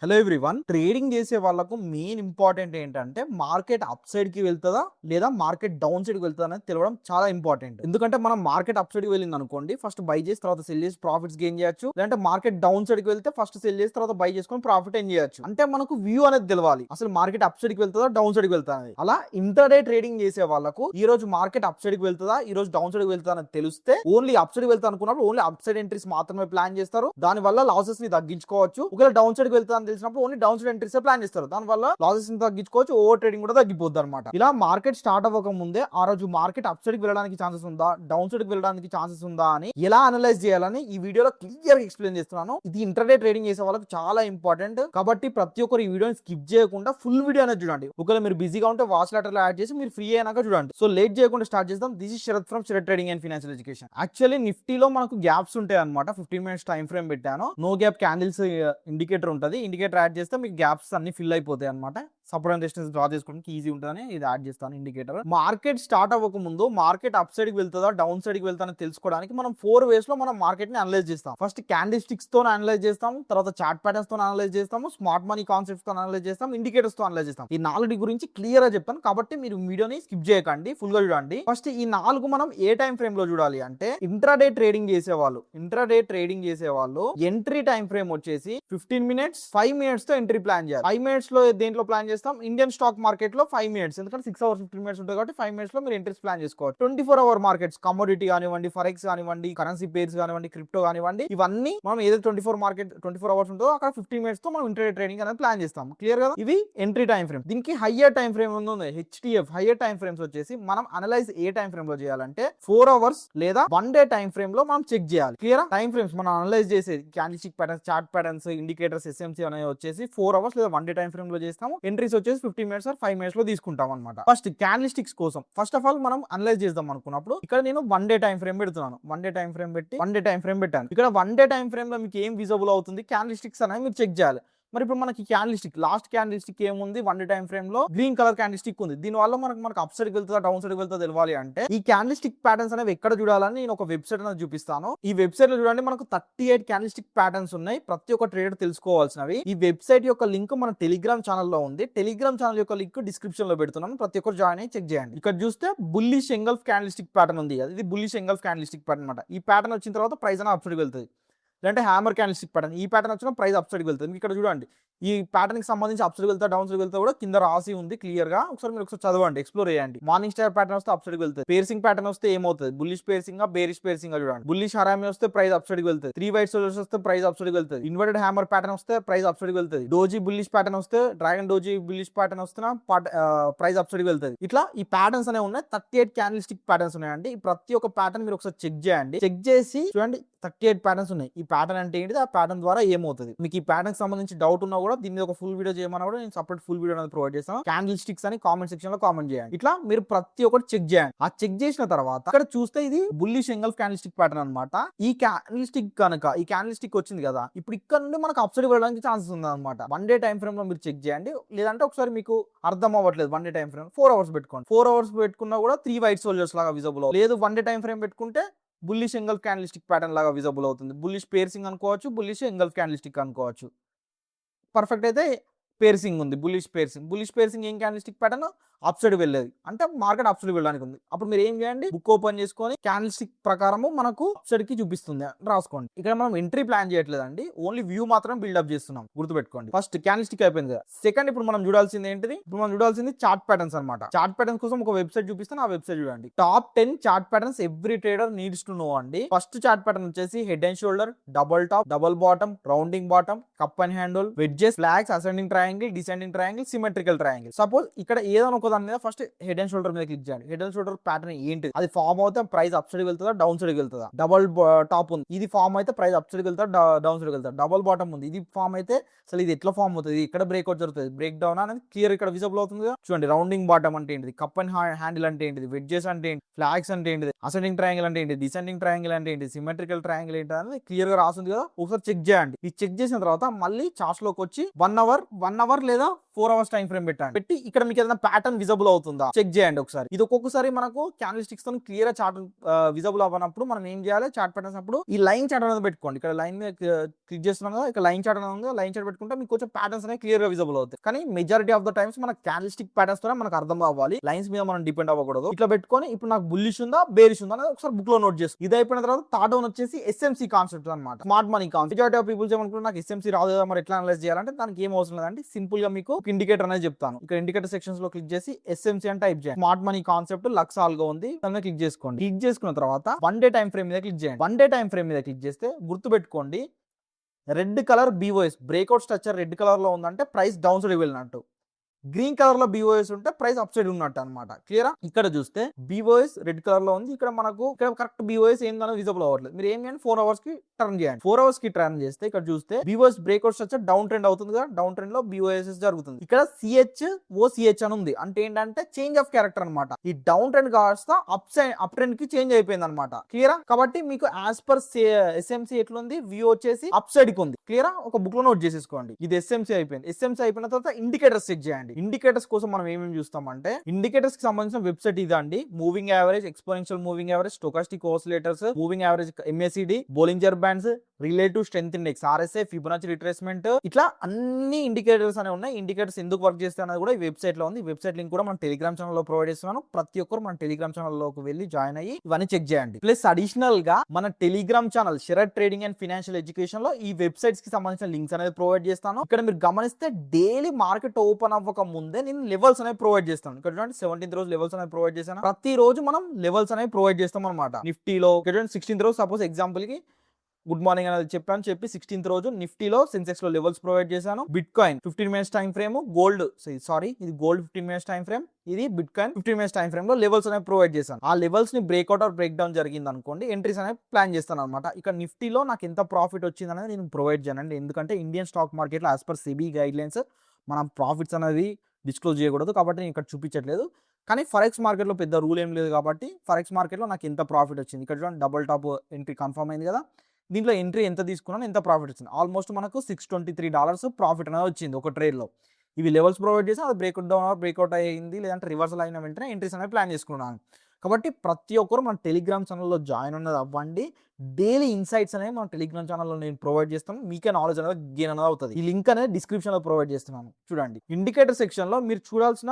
Hello everyone. Trading చేసే వాళ్ళకు main important ఏంటంటే మార్కెట్ అప్ సైడ్ కి వెళ్తుందా లేదా మార్కెట్ డౌన్ సైడ్ కి వెళ్తుందా అనేది తెలియడం చాలా ఇంపార్టెంట్. ఎందుకంటే మనం మార్కెట్ అప్ సైడ్ కి వెళ్ళింది అనుకోండి, ఫస్ట్ బై చేసి తర్వాత సెల్ చేసి ప్రాఫిట్స్ గెయిన్ చేయొచ్చు. లేదంటే మార్కెట్ డౌన్ సైడ్ కి వెళ్తే ఫస్ట్ సెల్ చేసి తర్వాత బై చేసుకొని ప్రాఫిట్ ఏం చేయొచ్చు. అంటే మనకు వ్యూ అనేది తెలవాలి, అసలు మార్కెట్ అప్ సైడ్ కి వెళ్తుందా డౌన్ సైడ్ కి వెళ్తా అనేది. అలా ఇంటర్డే ట్రేడింగ్ చేసే వాళ్ళకు ఈ రోజు మార్కెట్ అప్ సైడ్ కి వెళ్తుందా ఈ రోజు డౌన్ సైడ్ కి వెళ్తుందా అని తెలిస్తే ఓన్లీ అప్ సైడ్ వెళ్తా అనుకున్నప్పుడు ఓన్లీ అప్ సైడ్ ఎంట్రీస్ మాత్రమే ప్లాన్ చేస్తారు. దాని వల్ల లాసెస్ ని తగ్గించుకోవచ్చు. ఒకవేళ డౌన్ సైడ్ కి వెళ్తా అని తెలిసినప్పుడు only down side entries plan చేస్తారు. దాని వల్ల లాసెస్ ని తగ్గించుకోవచ్చు, ఓవర్ ట్రేడింగ్ కూడా తగ్గిపోద్ది అనమాట. ఇలా మార్కెట్ స్టార్ట్ అవ్వక ముందే ఆ రోజు మార్కెట్ అప్ సైడ్ కి వెళ్ళడానికి ఛాన్సెస్ ఉందా డౌన్ సైడ్ కి వెళ్ళడానికి ఛాన్సెస్ ఉందా అని ఎలా అనలైజ్ చేయాలని ఈ వీడియోలో క్లియర్ గా ఎక్స్ప్లెయిన్ చేస్తున్నాను. ఇది ఇంటర్డే ట్రేడింగ్ చేసే వాళ్ళకి చాలా ఇంపార్టెంట్ కాబట్టి ప్రతి ఒక్కరు ఈ వీడియోని స్కిప్ చేయకుండా ఫుల్ వీడియో అనేది చూడండి. ఒకవేళ మీరు బిజీగా ఉంటే వాచ్ లెటర్ లో యాడ్ చేసి మీరు ఫ్రీ అయినాక చూడండి. సో లేట్ చేయకుండా స్టార్ట్ చేద్దాం. This is Sharath from Sharath trading and financial education. Actually నిఫ్టీలో మనకు గ్యాప్స్ ఉంటాయి అనమాట. 15 మినిట్స్ టైం ఫ్రేమ్ పెట్టాను. నో గ్యాప్ క్యాండిల్స్ ఇండికేటర్ ఉంటుంది. ఇండికేటర్ యాడ్ చేస్తే మీకు గ్యాప్స్ అన్ని ఫిల్ అయిపోతాయి అనమాట. సపోర్ట్ అండ్ రెసిస్టెన్స్ డ్రా చేసుకోవడానికి ఈజీ ఉంటుందని ఇది యాడ్ చేస్తాను ఇండికేటర్. మార్కెట్ స్టార్ట్ అవ్వక ముందు మార్కెట్ అప్ సైడ్ కి వెళ్తుందా డౌన్ సైడ్ కి వెళ్తా తెలుసుకోవడానికి మనం 4 వేస్ లో మనం మార్కెట్ ని అనలైజ్ చేస్తాం. ఫస్ట్ క్యాండిల్ స్టిక్స్ తో అనలైజ్ చేస్తాం, తర్వాత చార్ట్ ప్యాటర్న్స్ తో అనలైజ్ చేస్తాము, స్మార్ట్ మనీ కాన్సెప్ట్స్ తో అనలైజ్ చేస్తాం, ఇండికేటర్స్ తో అనలైజ్ చేస్తాం. ఈ 4 గురించి క్లియర్ గా చెప్తాను కాబట్టి మీరు వీడియోని స్కిప్ చేయకండి, ఫుల్ గా చూడండి. ఫస్ట్ ఈ 4 మనం ఏ టైం ఫ్రేమ్ లో చూడాలి అంటే ఇంట్రాడే ట్రేడింగ్ చేసేవాళ్ళు ఎంట్రీ టైం ఫ్రేమ్ వచ్చేసి 15 మినిట్స్ 5 మినిట్స్ తో ఎంట్రీ ప్లాన్ చేయాలి. 5 మినిట్స్ లో దేంట్లో ప్లాన్ చేస్తాం? ఇండియన్ స్టాక్ మార్కెట్ లో 5 మినిట్స్, ఎందుకంటే 6 అవర్స్ 15 మినిట్స్ ఉంటుంది కాబట్టి 5 మినిట్స్ లో మీరు ఎంట్రీస్ ప్లాన్ చేసుకోవచ్చు. 24 అవర్ మార్కెట్స్, కమోడిటీ కానివ్వండి, ఫరెక్స్ కానివ్వండి, కరెన్సీ పేర్స్ కానివ్వండి, క్రిప్టో కానివ్వండి, ఇవన్నీ మనం ఏదైతే 24 అవర్స్ ఉంటుందో అక్కడ 15 మినిట్స్ తో మనం ఇంట్రాడే ట్రేడింగ్ అనేది ప్లాన్ చేస్తాం. క్లియర్ కదా? ఇవి ఎంట్రీ టైం ఫ్రేమ్. దీనికి హయ్యర్ టైం ఫ్రేమ్ ఉంది, హెచ్టిఎఫ్. హయ్యర్ టైం ఫ్రేమ్స్ వచ్చేసి మనం అనలైజ్ ఏ టైం ఫ్రేమ్ లో చేయాలంటే 4 అవర్స్ లేదా 1 డే టైం ఫ్రేమ్ లో మనం చెక్ చేయాలి. క్లియర్? టైం ఫ్రేమ్స్ మనం అనలైజ్ చేసేది candle stick patterns, chart patterns, indicators, SMC అనేవి వచ్చేసి 4 అవర్స్ లేదా 1 డే టైం ఫ్రేమ్ లో చేస్తాము. ఎంట్రీస్ వచ్చేసి 15 మినిట్స్ 5 మినిట్స్ లో తీసుకుంటాం అనమాట. ఫస్ట్ క్యాండిల్ స్టిక్స్ కోసం ఫస్ట్ ఆఫ్ ఆల్ మనం అనలైజ్ చేద్దాం అనుకున్నప్పుడు ఇక్కడ నేను 1 డే టైం ఫ్రేమ్ పెడుతున్నాను. 1 డే టైం ఫ్రేమ్ పెట్టాను. ఇక్కడ 1 డే టైం ఫ్రేమ్ లో మీకు ఏం విజిబుల్ అవుతుంది క్యాండిల్ స్టిక్స్ అనేవి మీరు చెక్ చేయాలి. మరి ఇప్పుడు మనకి candle stick, last candle stick ఏముంది 1 డే టైం ఫ్రేమ్ లో గ్రీన్ కలర్ క్యాండిల్ స్టిక్ ఉంది. దీని వల్ల మనకు అప్ సైడ్ వెళ్తుందా డౌన్ సైడ్ వెళ్తుందా తెలియాలి అంటే ఈ క్యాండిల్ స్టిక్ ప్యాటర్న్స్ అనేవి ఎక్కడ చూడాలని నేను ఒక వెబ్సైట్ అనేది చూపిస్తాను. ఈ వెబ్సైట్ లో చూడండి మనకు 38 క్యాండిల్ స్టిక్ ప్యాటర్న్స్ ఉన్నాయి, ప్రతి ఒక్క ట్రేడర్ తెలుసుకోవాల్సినవి. ఈ వెబ్సైట్ యొక్క లింక్ మన టెలిగ్రామ్ ఛానల్లో ఉంది. టెలిగ్రామ్ ఛానల్ యొక్క లింక్ డిస్క్రిప్షన్ లో పెడుతున్నాను, ప్రతి ఒక్కరు జాయిన్ అయ్యి చెక్ చేయండి. ఇక్కడ చూస్తే bullish engulf candle stick pattern ఉంది, ఇది bullish engulf candle stick pattern అనమాట. ఈ ప్యాటర్న్ వచ్చిన తర్వాత ప్రైస్ అనేది అప్ సైడ్ వెళ్తుంది. లేదంటే హ్యామర్ క్యాండిల్ స్టిక్ ప్యాటర్న్, ఈ ప్యాటర్న్ వచ్చిన ప్రైస్ అప్ సైడ్ వెళ్తుంది. ఇక్కడ చూడండి ఈ ప్యాటర్న్ కి సంబంధించి అప్ సైడ్ వెళ్తా డౌన్ సైడ్ వెళ్తా కూడా కింద రాసి ఉంది క్లియర్ గా. మీరు ఒకసారి చదవండి, ఎక్స్ప్లోర్ చేయండి. మార్నింగ్ స్టార్ ప్యాటర్న్ వస్తే అప్ సైడ్ వెళ్తుంది. పేర్సింగ్ ప్యాటర్న్ వస్తే ఏమవుతుంది? బుల్లిష్ పేర్సింగ్ బేరిష్ పేర్సింగ్ చూడండి. బుల్లిష్ హరామి వస్తే ప్రైస్ అప్ సైడ్ వెళ్తుంది. 3 వైట్ సోల్జర్స్ వస్తే ప్రైస్ అప్ సైడ్ వెళ్తుంది. ఇన్వర్టెడ్ హ్యామర్ ప్యాటర్న్ వస్తే ప్రైస్ అప్ సైడ్ వెళ్తుంది. డోజీ బుల్లిష్ ప్యాటర్న్ వస్తే, డ్రాగన్ డోజీ బుల్లిష్ ప్యాటర్న్ వస్తున్నా ప్రైస్ అప్ సైడ్ వెళ్తుంది. ఇట్లా ఈ ప్యాటర్న్స్ అనేవి ఉన్నాయి. 38 క్యాండిల్ స్టిక్ ప్యాటర్న్స్ ఉన్నాయండి. ప్రతి ఒక్క ప్యాటర్న్ మీరు ఒకసారి చెక్ చేయండి. చెక్ చేసి చూడండి 38 ప్యాటర్న్స్ ఉన్నాయి. ఈ ప్యాటర్న్ అంటే ఏంటిది, ఆ ప్యాటర్న్ ద్వారా ఏమవుతుంది? మీకు ఈ ప్యాటర్న్ సంబంధించి డౌట్ ఉన్నా కూడా దీని మీద ఒక ఫుల్ వీడియో చేయమన్నా కూడా నేను సపరేట్ ఫుల్ వీడియో అనేది ప్రొవైడ్ చేస్తాను. క్యాండిల్ స్టిక్స్ అని కామెంట్ సెక్షన్ లో కామెంట్ చేయండి. ఇట్లా మీరు ప్రతి ఒక్కటి చెక్ చేయండి. ఆ చెక్ చేసిన తర్వాత ఇక్కడ చూస్తే ఇది bullish engulf candle stick pattern అనమాట. ఈ క్యాండిల్ స్టిక్ కనుక ఈ క్యాండిల్ స్టిక్ వచ్చింది కదా, ఇప్పుడు ఇక్కడ నుండి మనకు అప్ సైడ్ వెళ్ళడానికి ఛాన్సెస్ ఉంది అనమాట. 1 డే టైం ఫ్రేమ్ లో మీరు చెక్ చేయండి. లేదంటే ఒకసారి మీకు అర్థం అవ్వట్లేదు 1 డే టైం ఫ్రేమ్ 4 అవర్స్ పెట్టుకోండి. 4 అవర్స్ పెట్టుకున్నా కూడా 3 వైట్ సోల్జర్స్ లాగా విజిబుల్ లేదు. 1 డే టైం ఫ్రేమ్ పెట్టుకుంటే bullish engulf candle stick pattern లాగా విజిబుల్ అవుతుంది. బుల్లిష్ పేర్సింగ్ అనుకోవచ్చు, బుల్లిష్ ఎంగల్ఫ్ క్యాండిల్ స్టిక్ అనుకోవచ్చు. పర్ఫెక్ట్ అయితే పేర్సింగ్ ఉంది, బుల్లిష్ పేర్సింగ్ ఏం candle stick pattern up side వెళ్ళేది అంటే మార్కెట్ అప్ సైడ్ వెళ్ళడానికి ఉంది. అప్పుడు మీరు ఏం చేయండి, బుక్ ఓపెన్ చేసుకొని క్యాండిల్ స్టిక్ ప్రకారము మనకు అప్ సైడ్ కి చూపిస్తుంది రాసుకోండి. ఇక్కడ మనం ఎంట్రీ ప్లాన్ చేయట్లేదండి, ఓన్లీ వ్యూ మాత్రం బిల్డప్ చేస్తున్నాం, గుర్తుపెట్టుకోండి. ఫస్ట్ క్యాండిల్ స్టిక్ అయిపోయింది కదా. సెకండ్ ఇప్పుడు మనం చూడాల్సింది ఏంటిది? ఇప్పుడు మనం చూడాల్సింది చార్ట్ ప్యాటర్న్స్ అనమాట. చార్ట్ ప్యాటర్న్స్ కోసం ఒక వెబ్సైట్ చూపిస్తాను, ఆ వెబ్సైట్ చూడండి. Top 10 chart patterns every trader needs to know అండి. ఫస్ట్ చార్ట్ ప్యాటర్న్ వచ్చేసి head and shoulder, double tap, double bottom, rounding bottom, cup and handle, wedges, flags, ascending triangle, descending triangle, symmetrical triangle. Suppose ఇక్కడ ఏదైనా ఒక దాని మీద first head and shoulder మీద click చేయండి. Head and shoulder pattern ఏంటి? అది ఫామ్ అవుతే ప్రైస్ అప్ సైడ్ వెళ్తుందా డౌన్ సైడ్ వెళ్తుందా? డబుల్ టాప్ ఉంది, ఇది ఫామ్ అయితే ప్రైస్ అప్ సైడ్ వెళ్తా డౌన్ సైడ్ వెళ్తా. డబుల్ బాటమ్ ఉంది, ఇది ఫామ్ అయితే అసలు ఇది ఎట్లా ఫామ్ అవుతుంది, ఇక్కడ బ్రేక్అవుట్ జరుగుతుంది, బ్రేక్ డౌన్ అనేది క్లియర్ ఇక్కడ విజిబుల్ అవుతుంది. చూడండి రౌండింగ్ బాటమ్ అంటే ఏంటిది, కప్ అండ్ హ్యాండిల్ అంటే ఏంటిది, వెడ్జెస్ అంటే ఏంటి, ఫ్లాగ్స్ అంటే ఏంటిది, అసెండింగ్ ట్రయాంగిల్ అంటే ఏంటి, డిసెండింగ్ ట్రయాంగిల్ అంటే ఏంటి, సిమెట్రికల్ ట్రయాంగిల్ ఏంటి అనేది క్లియర్ గా రాస్తుంది కదా. ఒకసారి చెక్ చేయండి. ఇది చెక్ చేసిన తర్వాత మళ్ళీ చార్ట్స్ లోకి వచ్చి 1 అవర్ లేదా 4 అవర్స్ టైం ఫ్రేమ్ పెట్టండి. పెట్టి ఇక్కడ మీకు ఏదైనా ప్యాటర్న్ విజిబుల్ అవుతుందా చెక్ చేయండి ఒకసారి. ఇది ఒక్కొక్కసారి మనకు క్యాండిల్ స్టిక్స్ తో క్లియర్ గా చార్ట్ విజిబుల్ అవ్వనప్పుడు మనం ఏం చేయాలి, చార్ట్ ప్యాటర్న్స్ అప్పుడు ఈ లైన్ చార్ట్ అనేది పెట్టుకోండి. ఇక్కడ లైన్ మీద క్లిక్ చేస్తున్నాం కదా, ఇక్కడ లైన్ చార్ట్ అనేది ఉంది, లైన్ చార్ట్ పెట్టుకుంటే మీకు కొంచెం ప్యాటర్న్స్ అనేవి క్లియర్ గా విజిబుల్ అవుతాయి. కానీ మెజారిటీ ఆఫ్ ద టైమ్స్ మన క్యాండిల్ స్టిక్ ప్యాటర్న్స్ తోనే మనకు అర్థం అవ్వాలి, లైన్స్ మీద మనం డిపెండ్ అవ్వకూడదు. ఇట్లా పెట్టుకొని ఇప్పుడు నాకు బుల్లిష్ ఉందా బేరిష్ ఉందా అనేది ఒకసారి బుక్ లో నోట్ చేసి, ఇది అయిపోయిన తర్వాత థర్డ్ వన్ వచ్చేసి ఎస్ఎంసీ కాన్సెప్ట్ అనమాట, smart money concept. Majority of peoples ఏమనుకుంటారు నాకు ఎస్ఎంసీ రాదు కదా, మరి ఎట్లా అనలైజ్ చేయాలంటే దానికి ఏం అవసరం లేదంటే సింపుల్ గా మీకు ఇండికేటర్ అనేది చెప్తాను. ఇక్కడ ఇండికేటర్ సెక్షన్స్ లో క్లిక్ చేసి ఎస్ఎంసీ అని టైప్ చేయండి. స్మార్ట్ మనీ కాన్సెప్ట్ లక్స్ ఆల్గా ఉంది, దాన్ని క్లిక్ చేసుకోండి. క్లిక్ చేసుకున్న తర్వాత 1 డే టైం ఫ్రేమ్ మీద క్లిక్ చేయండి. 1 డే టైం ఫ్రేమ్ మీద క్లిక్ చేస్తే గుర్తు పెట్టుకోండి, red colour BOS breakout structure red colour లో ఉందంటే ప్రైస్ డౌన్ సైడ్ వెళ్ళినట్టు, గ్రీన్ కలర్ లో BOS ఉంటే ప్రైస్ అప్ సైడ్ ఉన్నట్టు అనమాట. క్లియరా? ఇక్కడ చూస్తే BOS రెడ్ కలర్ లో ఉంది, ఇక్కడ మనకు ఇక్కడ కరెక్ట్ BOS ఏందనేది విజిబుల్ అవ్వట్లేదు. మీరు ఏం చేయండి 4 అవర్స్ కి టర్న్ చేయండి. 4 అవర్స్ కి టర్న్ చేస్తే ఇక్కడ చూస్తే BOS breakout structure down trend అవుతుంది కదా, డౌన్ ట్రెండ్ లో BOS జరుగుతుంది. ఇక్కడ CHOCH అని ఉంది అంటే ఏంటంటే చేంజ్ ఆఫ్ క్యారెక్టర్ అనమాట. ఈ డౌన్ ట్రెండ్ కాస్త అప్ ట్రెండ్ కి చేంజ్ అయిపోయింది అనమాట. క్లియరా? కాబట్టి మీకు యాజ్ పర్ SMC ఎట్లుంది, వ్యూ వచ్చేసి అప్ సైడ్ కి ఉంది. క్లియరా? ఒక బుక్ లో నోట్ చేసేసుకోండి. ఇది SMC అయిపోయింది. SMC అయిపోయిన తర్వాత ఇండికేటర్స్ చెక్ చేయండి. ఇండికేటర్స్ కోసం మనం ఏమేమి చూస్తామంటే ఇండికేటర్స్ కి సంబంధించిన వెబ్సైట్ ఇదండి. Moving average, exponential moving average, stochastic oscillators, moving average, MACD, Bollinger bands, relative strength index, RSI, Fibonacci retracement, ఇట్లా అన్ని ఇండికేటర్స్ అనేవి ఉన్నాయి. ఇండికేటర్స్ ఎందుకు వర్క్ చేస్తాయి అనేది కూడా ఈ వెబ్సైట్ లో ఉంది. ఈ వెబ్సైట్ లింక్ కూడా మన టెలిగ్రామ్ ఛానల్ లో ప్రొవైడ్ చేస్తున్నాను. ప్రతి ఒక్కరు మన టెలిగ్రామ్ ఛానల్ లోకి వెళ్ళి జాయిన్ అయ్యి ఇవన్నీ చెక్ చేయండి. ప్లస్ అడిషనల్ గా మన Telegram channel Sharath trading and financial education లో ఈ వెబ్సైట్స్ కి సంబంధించిన లింక్స్ అనేది ప్రొవైడ్ చేస్తాను. ఇక్కడ మీరు గమనిస్తే డైలీ మార్కెట్ ఓపెన్ అవ్వక ముందే నేను లెవెల్స్ అనేవి ప్రొవైడ్ చేస్తాను. ఇక్కడ చూడండి 17th రోజు లెవెల్స్ అనేవి ప్రొవైడ్ చేశాను. ప్రతి రోజు మనం లెవెల్స్ అనేవి ప్రొవైడ్ చేస్తాం అనమాట. నిఫ్టీలో ఇక్కడ 16th రోజు సపోజ్ ఎగ్జాంపుల్ కి గుడ్ మార్నింగ్ అనేది చెప్పి 16th రోజు నిఫ్టీలో సెన్సెక్స్ లో లెవెల్స్ ప్రొవైడ్ చేశాను. Bit coin 15 minutes time frame, gold ఇది గోల్డ్ 15 minutes టైం ఫ్రేమ్, ఇది bit coin 15 minutes time frame లో లెవెల్స్ అనేవి ప్రొవైడ్ చేశాను. ఆ లెవెల్స్ ని బ్రేక్అవుట్ ఆర్ బ్రేక్ డౌన్ జరిగింది అనుకోండి, ఎంట్రీస్ అనేవి ప్లాన్ చేస్తాను అనమాట. ఇక్కడ నిఫ్టీలో నాకు ఎంత ప్రాఫిట్ వచ్చింది అనేది నేను ప్రొవైడ్ చేయనండి, ఎందుకంటే ఇండియన్ స్టాక్ మార్కెట్ లో as per SEBI guide lines మనం ప్రాఫిట్స్ అనేది డిస్క్లోజ్ చేయకూడదు, కాబట్టి నేను ఇక్కడ చూపించట్లేదు. కానీ ఫరెక్స్ మార్కెట్లో పెద్ద రూల్ ఏం లేదు కాబట్టి ఫరెక్స్ మార్కెట్లో నాకు ఎంత ప్రాఫిట్ వచ్చింది ఇక్కడ చూడండి, డబుల్ టాప్ ఎంట్రీ కన్ఫర్మ్ అయింది కదా. దీంట్లో ఎంట్రీ ఎంత తీసుకున్నాను, ఎంత ప్రాఫిట్ వచ్చింది, ఆల్మోస్ట్ మనకు $623 ప్రాఫిట్ అనేది వచ్చింది ఒక ట్రేడ్లో. ఇవి లెవెల్స్ ప్రొవైడ్ చేసి అది బ్రేక్అవుట్ అయ్యింది లేదంటే రివర్సల్ అయిన వెంటనే ఎంట్రీస్ అనేవి ప్లాన్ చేసుకున్నాను. కాబట్టి ప్రతి ఒక్కరు మన టెలిగ్రామ్ ఛానల్లో జాయిన్ అనేది అవ్వండి. డైలీ ఇన్సైట్స్ అనేవి మన టెలిగ్రామ్ ఛానల్లో నేను ప్రొవైడ్ చేస్తాను. మీకే నాలెడ్జ్ అనేది గెయిన్ అనేది అవుతుంది. ఈ లింక్ అనేది డిస్క్రిప్షన్లో ప్రొవైడ్ చేస్తున్నాను. చూడండి ఇండికేటర్ సెక్షన్లో మీరు చూడాల్సిన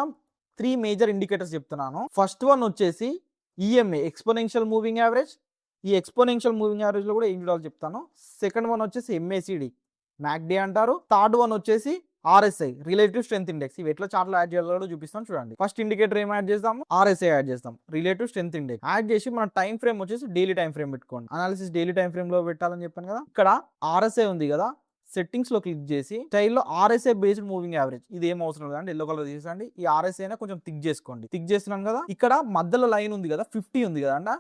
3 మేజర్ ఇండికేటర్స్ చెప్తున్నాను. ఫస్ట్ వన్ వచ్చేసి EMA ఎక్స్పోనెన్షియల్ మూవింగ్ యావరేజ్. ఈ ఎక్స్పోనెన్షియల్ మూవింగ్ యావరేజ్ లో కూడా ఏం చూడాలో చెప్తాను. సెకండ్ వన్ వచ్చేసి MACD, MACD అంటారు. థర్డ్ వన్ వచ్చేసి RSI రిలేటివ్ స్ట్రెంత్ ఇండెక్స్. ఇవి ఎట్లా చార్ట్లో యాడ్ చేయాలో చూపిస్తాను చూడండి. ఫస్ట్ ఇండికేటర్ ఏం యాడ్ చేస్తాము, RSI యాడ్ చేస్తాం, రిలేటివ్ స్ట్రెంత్ ఇండెక్స్ యాడ్ చేసి మన టైం ఫ్రేమ్ వచ్చేసి డైలీ టైం ఫ్రేమ్ పెట్టుకోండి. అనాలిసిస్ డైలీ టైం ఫ్రేమ్ లో పెట్టాలని చెప్పాను కదా. ఇక్కడ RSI ఉంది కదా, సెట్టింగ్స్ లో క్లిక్ చేసి స్టైల్లో RSI బేస్డ్ మూవింగ్ యావరేజ్, ఇది ఏం అవసరం లేదండి, ఎల్లో కలర్ తీసండి. ఈ RSI అయినా కొంచెం థిక్ చేసుకోండి. థిక్ చేస్తున్నాను కదా, ఇక్కడ మధ్యలో లైన్ ఉంది కదా 50 ఉంది కదా అంట.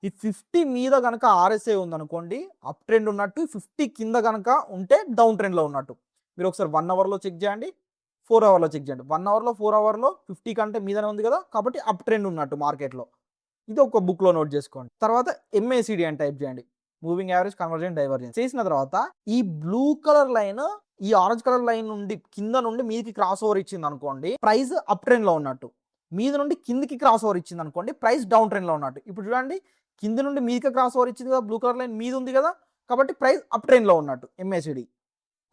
ఈ 50 మీద కనుక RSI ఉందనుకోండి అప్ ట్రెండ్ ఉన్నట్టు, 50 కింద కనుక ఉంటే డౌన్ ట్రెండ్ లో ఉన్నట్టు. మీరు ఒకసారి 1 అవర్లో చెక్ చేయండి, 4 అవర్లో చెక్ చేయండి. 1 అవర్లో 4 అవర్లో 50 కంటే మీదనే ఉంది కదా, కాబట్టి అప్ ట్రెండ్ ఉన్నట్టు మార్కెట్లో. ఇది ఒక బుక్ లో నోట్ చేసుకోండి. తర్వాత MACD అని టైప్ చేయండి, మూవింగ్ యావరేజ్ కన్వర్జెంట్ డైవర్జెన్స్. చేసిన తర్వాత ఈ బ్లూ కలర్ లైన్ ఈ ఆరెంజ్ కలర్ లైన్ నుండి కింద నుండి మీదకి క్రాస్ ఓవర్ ఇచ్చింది అనుకోండి, ప్రైస్ అప్ ట్రెండ్ లో ఉన్నట్టు. మీద నుండి కిందికి క్రాస్ ఓవర్ ఇచ్చింది అనుకోండి, ప్రైస్ డౌన్ ట్రెండ్ లో ఉన్నట్టు. ఇప్పుడు చూడండి కింద నుండి మీదకి క్రాస్ ఓవర్ ఇచ్చింది కదా, బ్లూ కలర్ లైన్ మీద ఉంది కదా, కాబట్టి ప్రైస్ అప్ ట్రెండ్ లో ఉన్నట్టు. MACD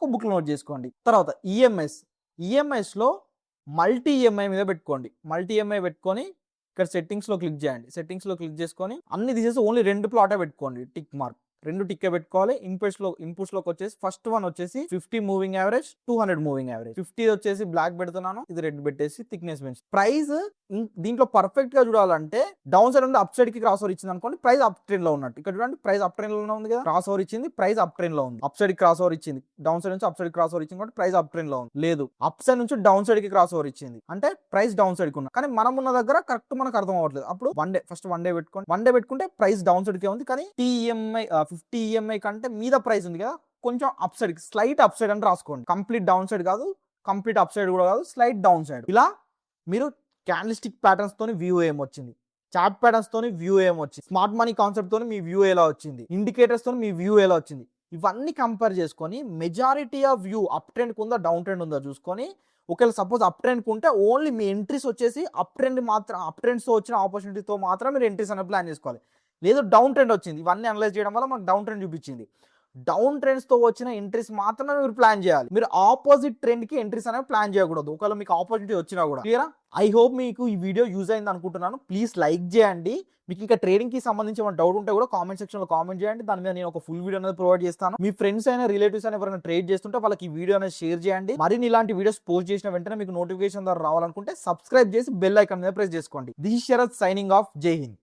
ఒక బుక్ నోట్ చేసుకోండి. తర్వాత EMS లో మల్టీ EMI మీద పెట్టుకోండి. మల్టీ EMI పెట్టుకొని ఇక్కడ సెట్టింగ్స్ లో క్లిక్ చేయండి. సెట్టింగ్స్ లో క్లిక్ చేసుకొని అన్ని తీసేసి ఓన్లీ 2 ప్లాటే పెట్టుకోండి. టిక్ మార్క్ 2 టిక్కే పెట్టుకోవాలి. ఇన్పుట్స్ లోకి వచ్చేసి ఫస్ట్ వన్ వచ్చేసి 50 మూవింగ్ యావరేజ్, 200 మూవింగ్ యావరేజ్. 50 వచ్చేసి బ్లాక్ పెడుతున్నాను, ఇది రెడ్ పెట్టేసి థిక్నెస్ పెంచి. ప్రైస్ దీంట్లో పర్ఫెక్ట్ గా చూడాలంటే డౌన్ సైడ్ నుండి అప్ సైడ్ కి క్రాస్ ఓవర్ ఇచ్చింది అనుకోండి, ప్రైస్ అప్ ట్రెండ్ లో ఉన్నట్టు. ఇక్కడ చూడండి ప్రైస్ అప్ ట్రెండ్ లో ఉంది కదా, క్రాస్ ఓవర్ ఇచ్చింది, ప్రైస్ అప్ ట్రెండ్ లో ఉంది. అప్ సైడ్ క్రాస్ ఓవర్ ఇచ్చింది, డౌన్ సైడ్ నుంచి అప్ సైడ్ క్రాస్ ఓవర్ ఇచ్చింది కాబట్టి ప్రైస్ అప్ ట్రెండ్ లో ఉంది. లేదు అప్ సైడ్ నుంచి డౌన్ సైడ్ కి క్రాస్ ఓవర్ ఇచ్చింది అంటే ప్రైస్ డౌన్ సైడ్ కి ఉంది. కానీ మనం ఉన్న దగ్గర కరెక్ట్ మనకు అర్థం అవ్వట్లేదు. అప్పుడు ఫస్ట్ వన్ డే పెట్టుకోండి. 1 డే పెట్టుకుంటే ప్రైస్ డౌన్ సైడ్ కే ఉంది, కానీ 50 EMI కంటే మీద ప్రైస్ ఉంది కదా, కొంచెం up side, slight up side అని రాసుకోండి. కంప్లీట్ డౌన్ సైడ్ కాదు, కంప్లీట్ అప్ సైడ్ కూడా కాదు, స్లైట్ డౌన్ సైడ్. ఇలా మీరు క్యాండిల్ స్టిక్ ప్యాటర్న్స్ తోని వ్యూ ఏమొచ్చింది, చార్ట్ ప్యాటర్న్స్ తోని వ్యూ ఏమొచ్చింది, స్మార్ట్ మనీ కాన్సెప్ట్ తోని మీ వ్యూ ఎలా వచ్చింది, ఇండికేటర్స్ తోని మీ వ్యూ ఎలా వచ్చింది, ఇవన్నీ కంపేర్ చేసుకొని మెజారిటీ ఆఫ్ వ్యూ అప్ ట్రెండ్కి ఉందా డౌన్ ట్రెండ్ ఉందా చూసుకొని, ఒకవేళ సపోజ్ అప్ ట్రెండ్కి ఉంటే ఓన్లీ మీ ఎంట్రీస్ వచ్చేసి అప్ ట్రెండ్స్తో వచ్చిన ఆపర్చునిటీతో మాత్రం మీరు ఎంట్రీస్ అనేది ప్లాన్ చేసుకోవాలి. లేదు డౌన్ ట్రెండ్ వచ్చింది, ఇవన్నీ అనలైజ్ చేయడం వల్ల మనకు డౌన్ ట్రెండ్ చూపించింది, డౌన్ ట్రెండ్స్తో వచ్చిన ఎంట్రీస్ మాత్రమే మీరు ప్లాన్ చేయాలి. మీరు ఆపోజిట్ ట్రెండ్కి ఎంట్రీస్ అనేవి ప్లాన్ చేయకూడదు, ఒకవేళ మీకు ఆపర్చునిటీ వచ్చినా కూడా. క్లియరా? ఐ హోప్ మీకు ఈ వీడియో యూజ్ అయింది అనుకుంటున్నాను. ప్లీజ్ లైక్ చేయండి. మీకు ఇంకా ట్రేడింగ్కి సంబంధించి ఏమైనా డౌట్ ఉంటే కూడా కామెంట్ సెక్షన్లో కామెంట్ చేయండి, దాని మీద నేను ఒక ఫుల్ వీడియో అనేది ప్రొవైడ్ చేస్తాను. మీ ఫ్రెండ్స్ అయినా రిలేటివ్స్ అయినా ఎవరైనా ట్రేడ్ చేస్తుంటే వాళ్ళకి ఈ వీడియో అనేది షేర్ చేయండి. మరిన్ని ఇలాంటి వీడియోస్ పోస్ట్ చేసిన వెంటనే మీకు నోటిఫికేషన్ ద్వారా రావాలనుకుంటే సబ్స్క్రైబ్ చేసి బెల్ ఐకాన్ మీద ప్రెస్ చేసుకోండి. This Sharath signing off. Jai Hind.